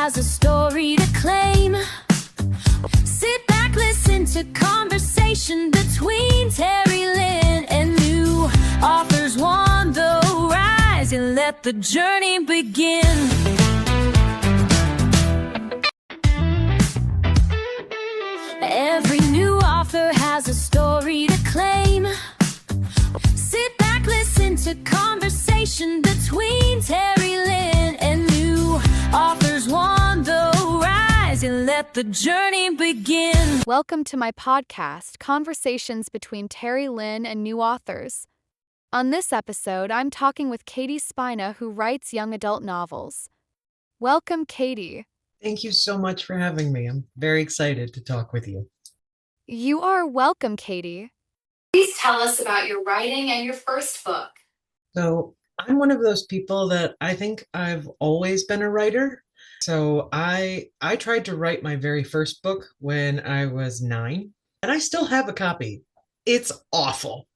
has a story to claim. Sit back, listen to conversation between Terry Lynn and new authors on the rise, and let the journey begin. Every new author has a story to claim. Sit back, listen to conversation between Terry Lynn and new authors on the rise, and let the journey begin. Welcome to my podcast, Conversations Between Terry Lynn and New Authors. On this episode, I'm talking with Katie Spina, who writes young adult novels. Welcome, Katie. Thank you so much for having me. I'm very excited to talk with you. You are welcome, Katie. Please tell us about your writing and your first book. So I'm one of those people that I think I've always been a writer. So I tried to write my very first book when I was 9, and I still have a copy. It's awful.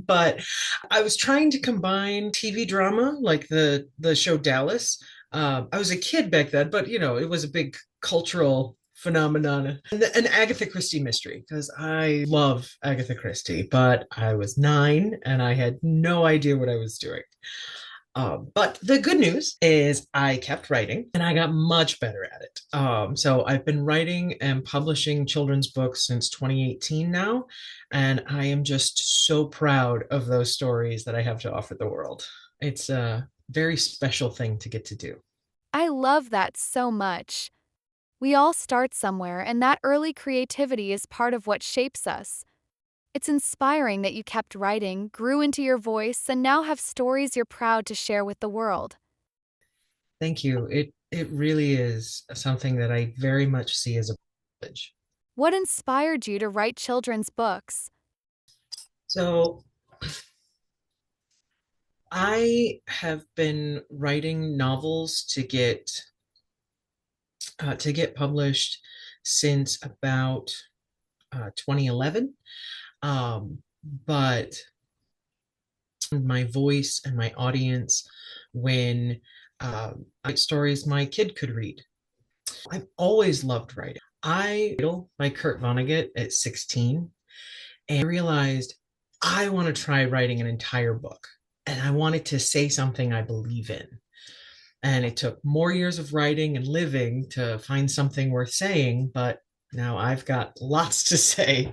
But I was trying to combine TV drama like the show Dallas. I was a kid back then, but it was a big cultural phenomenon, and an Agatha Christie mystery, because I love Agatha Christie, but I was 9 and I had no idea what I was doing. But the good news is I kept writing and I got much better at it. So I've been writing and publishing children's books since 2018 now, and I am just so proud of those stories that I have to offer the world. It's a very special thing to get to do. I love that so much. We all start somewhere, and that early creativity is part of what shapes us. It's inspiring that you kept writing, grew into your voice, and now have stories you're proud to share with the world. Thank you. It really is something that I very much see as a privilege. What inspired you to write children's books? So I have been writing novels to get published since about 2011. But my voice and my audience when I write stories my kid could read. I've always loved writing. I wrote by Kurt Vonnegut at 16, and I realized I want to try writing an entire book, and I wanted to say something I believe in. And it took more years of writing and living to find something worth saying, but now I've got lots to say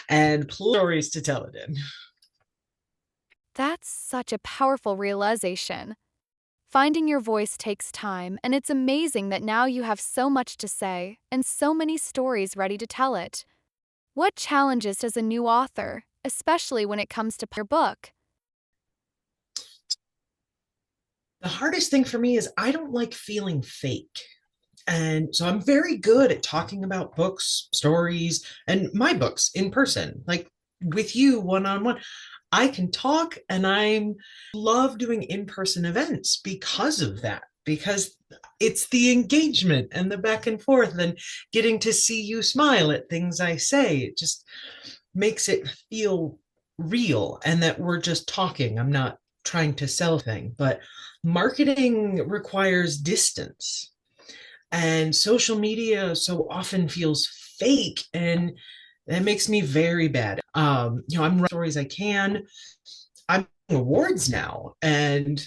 and stories to tell it in. That's such a powerful realization. Finding your voice takes time, and it's amazing that now you have so much to say and so many stories ready to tell it. What challenges does a new author, especially when it comes to your book? The hardest thing for me is I don't like feeling fake. And so I'm very good at talking about books, stories, and my books in person, like with you one-on-one. I can talk, and I love doing in-person events because of that, because it's the engagement and the back and forth and getting to see you smile at things I say. It just makes it feel real and that we're just talking. I'm not trying to sell things, but marketing requires distance. And social media so often feels fake, and that makes me very bad. I'm writing stories I can. I'm winning awards now, and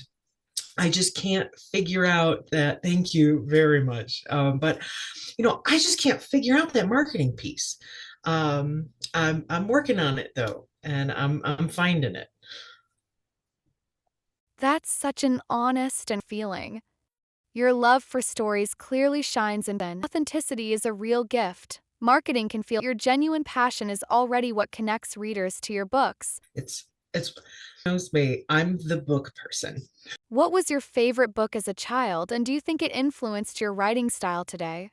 I just can't figure out that. Thank you very much. But I just can't figure out that marketing piece. I'm working on it though, and I'm finding it. That's such an honest and feeling. Your love for stories clearly shines, and then authenticity is a real gift. Marketing can feel your genuine passion is already what connects readers to your books. It's knows me. I'm the book person. What was your favorite book as a child, and do you think it influenced your writing style today?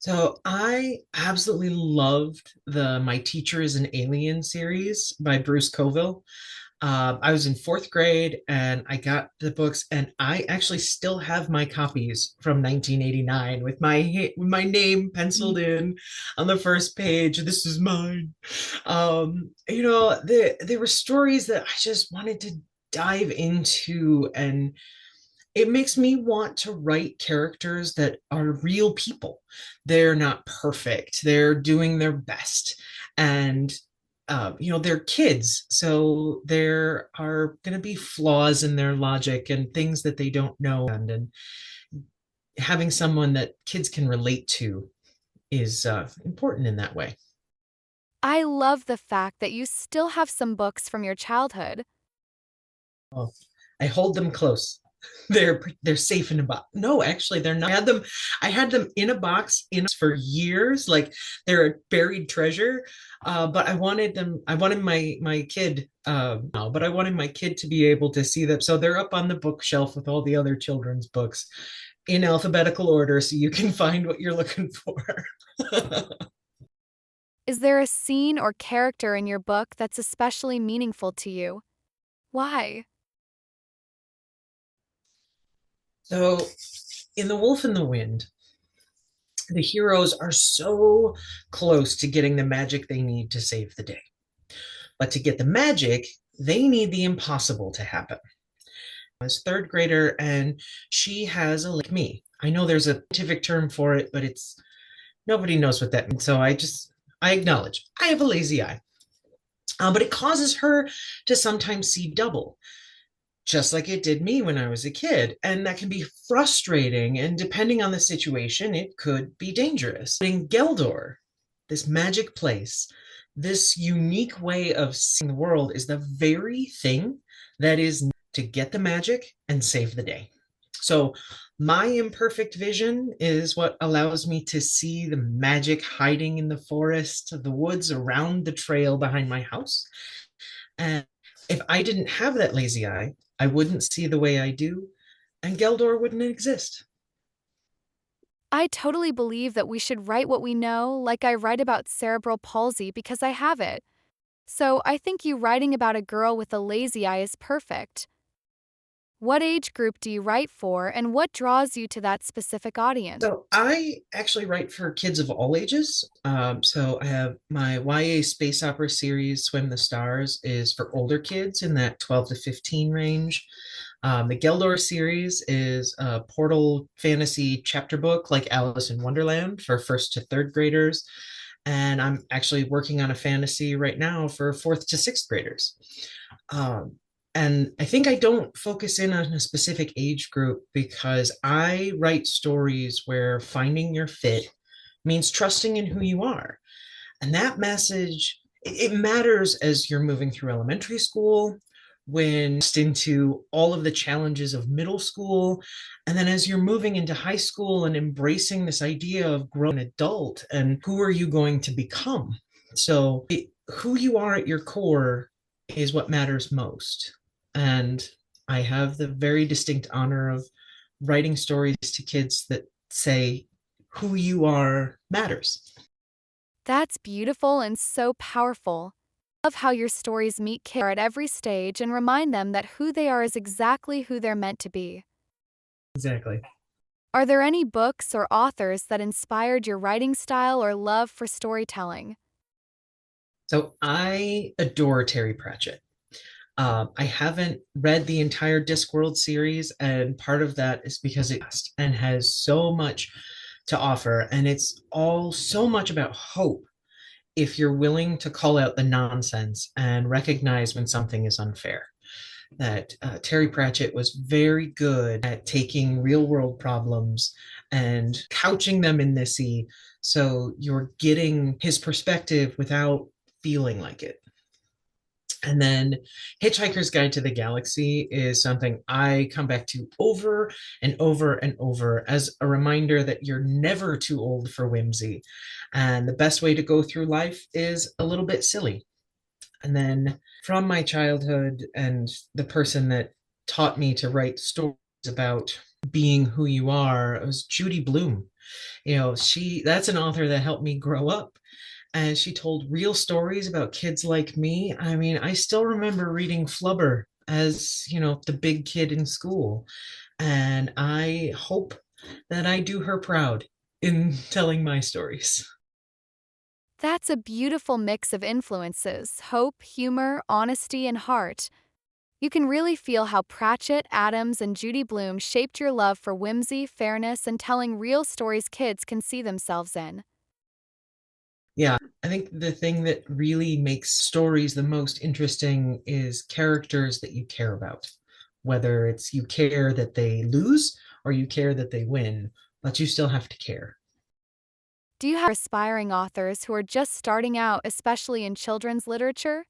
So I absolutely loved the My Teacher is an Alien series by Bruce Coville. I was in 4th grade and I got the books, and I actually still have my copies from 1989 with my name penciled in on the first page. This is mine. There were stories that I just wanted to dive into, and it makes me want to write characters that are real people. They're not perfect, they're doing their best. And they're kids, so there are going to be flaws in their logic and things that they don't know. And having someone that kids can relate to is important in that way. I love the fact that you still have some books from your childhood. Oh, I hold them close. They're safe in a box. No, actually, they're not. I had them in a box for years, like they're a buried treasure. But I wanted them. I wanted my kid. No, but I wanted my kid to be able to see them. So they're up on the bookshelf with all the other children's books in alphabetical order, so you can find what you're looking for. Is there a scene or character in your book that's especially meaningful to you? Why? So, in The Wolf and the Wind, the heroes are so close to getting the magic they need to save the day. But to get the magic, they need the impossible to happen. As third grader, and she has a like me. I know there's a scientific term for it, but it's nobody knows what that means. So I acknowledge I have a lazy eye. But it causes her to sometimes see double, just like it did me when I was a kid. And that can be frustrating. And depending on the situation, it could be dangerous. In Geldor, this magic place, this unique way of seeing the world is the very thing that is to get the magic and save the day. So, my imperfect vision is what allows me to see the magic hiding in the forest, the woods around the trail behind my house. And if I didn't have that lazy eye, I wouldn't see the way I do, and Geldor wouldn't exist. I totally believe that we should write what we know, like I write about cerebral palsy because I have it. So I think you writing about a girl with a lazy eye is perfect. What age group do you write for, and what draws you to that specific audience? So I actually write for kids of all ages. So I have my YA space opera series, Swim the Stars, is for older kids in that 12 to 15 range. The Geldor series is a portal fantasy chapter book like Alice in Wonderland for first to third graders. And I'm actually working on a fantasy right now for fourth to sixth graders. Um, and I think I don't focus in on a specific age group because I write stories where finding your fit means trusting in who you are. And that message, it matters as you're moving through elementary school, when into all of the challenges of middle school, and then as you're moving into high school and embracing this idea of grown adult and who are you going to become. So who you are at your core is what matters most. And I have the very distinct honor of writing stories to kids that say who you are matters. That's beautiful and so powerful. I love how your stories meet kids at every stage and remind them that who they are is exactly who they're meant to be. Exactly. Are there any books or authors that inspired your writing style or love for storytelling? So I adore Terry Pratchett. I haven't read the entire Discworld series, and part of that is because it and has so much to offer, and it's all so much about hope if you're willing to call out the nonsense and recognize when something is unfair. That Terry Pratchett was very good at taking real world problems and couching them in this so you're getting his perspective without feeling like it. And then Hitchhiker's Guide to the Galaxy is something I come back to over and over and over as a reminder that you're never too old for whimsy. And the best way to go through life is a little bit silly. And then from my childhood and the person that taught me to write stories about being who you are, it was Judy Blume. That's an author that helped me grow up, and she told real stories about kids like me. I mean, I still remember reading Flubber as, the big kid in school. And I hope that I do her proud in telling my stories. That's a beautiful mix of influences: hope, humor, honesty, and heart. You can really feel how Pratchett, Adams, and Judy Blume shaped your love for whimsy, fairness, and telling real stories kids can see themselves in. Yeah, I think the thing that really makes stories the most interesting is characters that you care about. Whether it's you care that they lose or you care that they win, but you still have to care. Do you have aspiring authors who are just starting out, especially in children's literature?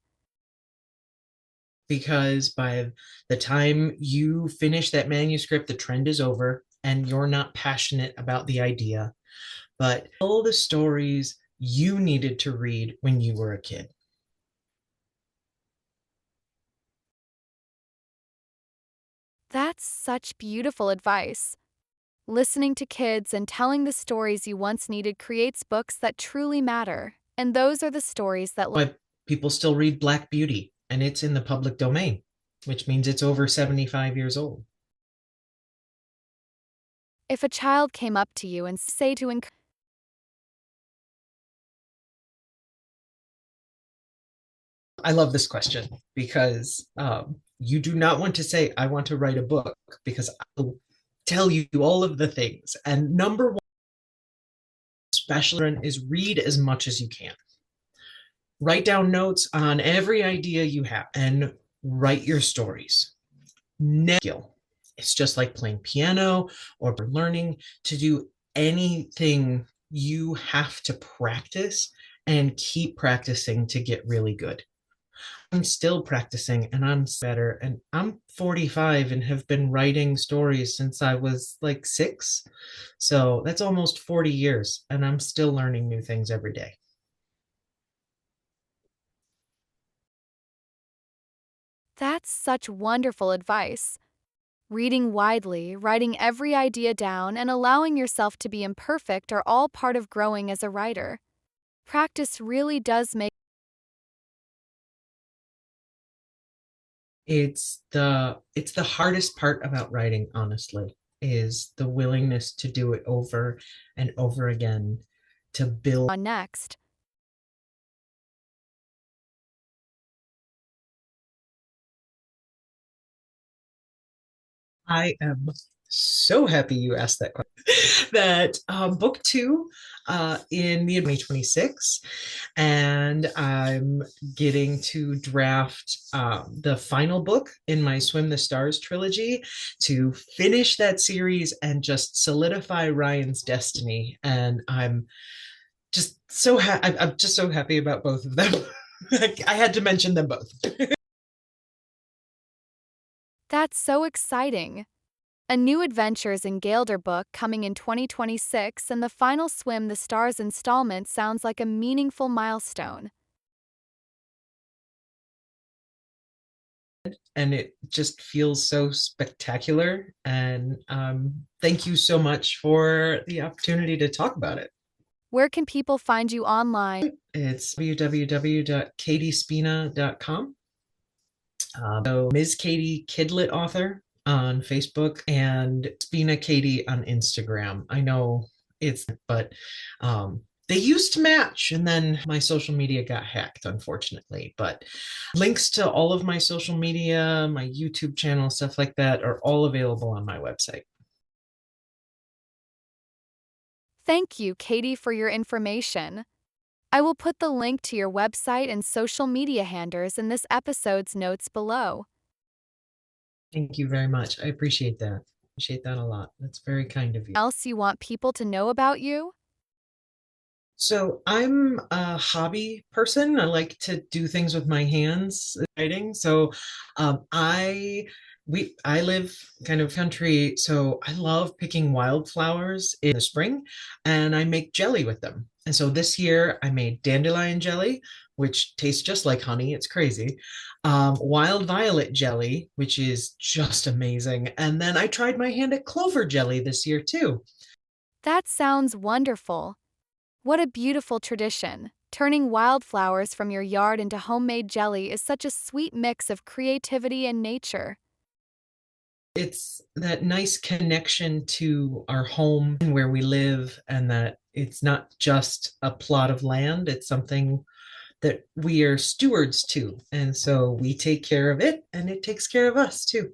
Because by the time you finish that manuscript, the trend is over and you're not passionate about the idea, but all the stories you needed to read when you were a kid. That's such beautiful advice. Listening to kids and telling the stories you once needed creates books that truly matter. And those are the stories that But people still read Black Beauty and it's in the public domain, which means it's over 75 years old. if a child came up to you and say to encourage, I love this question because you do not want to say, I want to write a book because I'll tell you all of the things. And number one, especially, is read as much as you can. Write down notes on every idea you have and write your stories. Skill. It's just like playing piano or learning to do anything. You have to practice and keep practicing to get really good. I'm still practicing and I'm better. And I'm 45 and have been writing stories since I was like 6. So that's almost 40 years. And I'm still learning new things every day. that's such wonderful advice. Reading widely, writing every idea down, and allowing yourself to be imperfect are all part of growing as a writer. Practice really does make It's the hardest part about writing, honestly, is the willingness to do it over and over again to build. on next. I am so happy you asked that question. That book two in the 2026, and I'm getting to draft the final book in my Swim the Stars trilogy to finish that series and just solidify Ryan's destiny. And I'm just so happy about both of them. I had to mention them both. That's so exciting. A new Adventures in Gailder book coming in 2026, and the final Swim the Stars installment sounds like a meaningful milestone. And it just feels so spectacular. And thank you so much for the opportunity to talk about it. Where can people find you online? It's www.katiespina.com. So Ms. Katie Kidlet author on Facebook and Spina Katie on Instagram. I know but they used to match and then my social media got hacked, unfortunately. But links to all of my social media, my YouTube channel, stuff like that are all available on my website. Thank you, Katie, for your information. I will put the link to your website and social media handles in this episode's notes below. Thank you very much. I appreciate that. Appreciate that a lot. That's very kind of you. Else you want people to know about you? So I'm a hobby person. I like to do things with my hands, writing. So I live kind of country, so I love picking wildflowers in the spring and I make jelly with them. And so this year I made dandelion jelly, which tastes just like honey. It's crazy. Wild violet jelly, which is just amazing. And then I tried my hand at clover jelly this year too. That sounds wonderful. What a beautiful tradition. Turning wildflowers from your yard into homemade jelly is such a sweet mix of creativity and nature. It's that nice connection to our home and where we live, and that it's not just a plot of land, it's something that we are stewards to. And so we take care of it and it takes care of us too.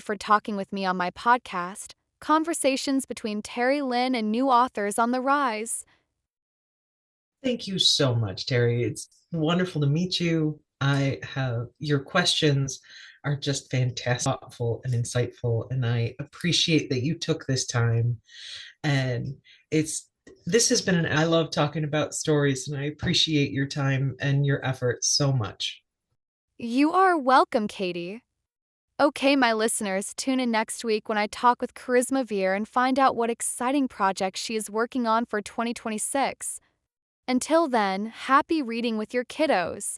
For talking with me on my podcast, Conversations between Terry Lynn and New Authors on the Rise. Thank you so much, Terry. It's wonderful to meet you. I have your questions are just fantastic, thoughtful, and insightful. And I appreciate that you took this time. And it's this has been I love talking about stories, and I appreciate your time and your efforts so much. You are welcome, Katie. Okay, my listeners, tune in next week when I talk with Charisma Veer and find out what exciting projects she is working on for 2026. Until then, happy reading with your kiddos.